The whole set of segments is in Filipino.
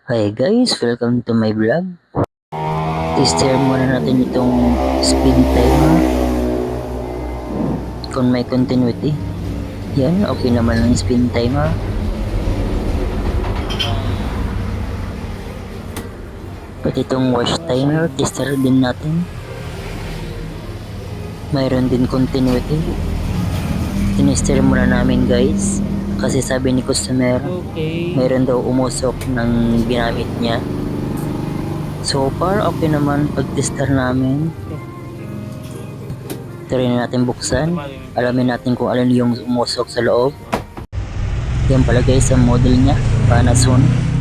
Hi guys, welcome to my vlog. Tester muna natin itong speed timer kung may continuity. Yan, okay naman ang speed timer. Pati itong watch timer, tester din natin. Mayroon din continuity. Tinester muna namin guys. Kasi sabi ni customer, mayroon daw umusok ng ginamit niya. So far, okay naman pag-tester namin. Try na natin buksan. Alamin natin kung alin yung umusok sa loob. Yan pala guys ang model niya, Panasonic.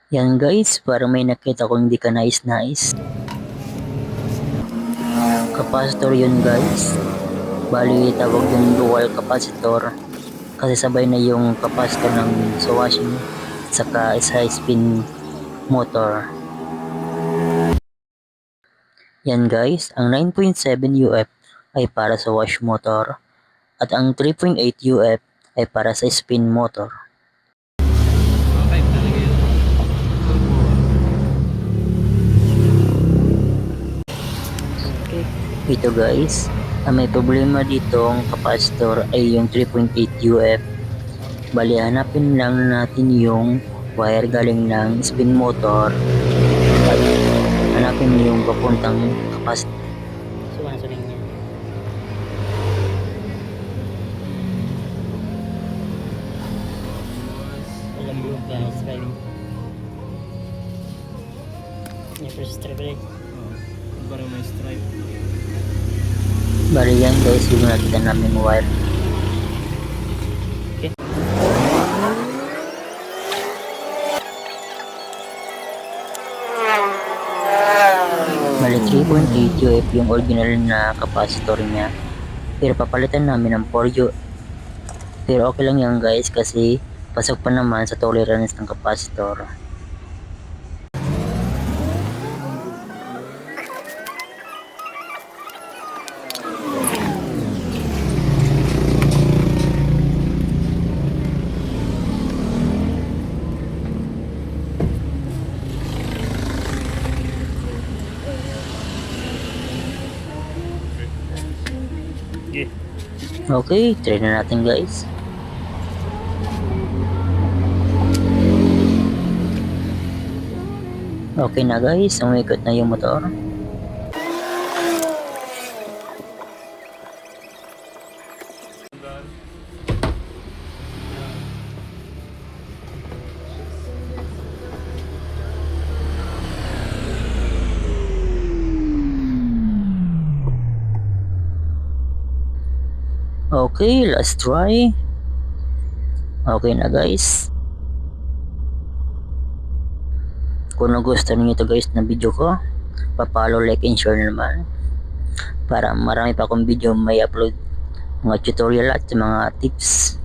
Yan guys, para may nakita kung hindi ka nais-nais. Capacitor yun guys. Bali tawag yung dual capacitor. Kasi sabay na yung capacitor ng sa washing at saka isa spin motor. Yan guys, ang 9.7 UF ay para sa wash motor at ang 3.8 UF ay para sa spin motor. Ito guys, ang may problema dito ang capacitor ay yung 3.8 UF. Bali hanapin lang natin yung wire galing ng spin motor at hanapin yung papuntang capacitor. Sumasunod niya. Alam mo guys, galing. Yung first stripe rin. Parang may stripe. Bali yan guys, yung nakita namin wire. Okay. Bali 3.8 UF yung original na capacitor niya. Pero papalitan namin ng 4 UF. Pero okay lang yan guys kasi pasok pa naman sa tolerance ng capacitor. Okay, try na natin guys. Okay na guys, umikot na yung motor. Okay, let's try. Okay na guys. Kung nagustuhan niyo ito guys na video ko, pa-follow, like, and share naman. Para marami pa akong video may upload. Mga tutorial at mga tips.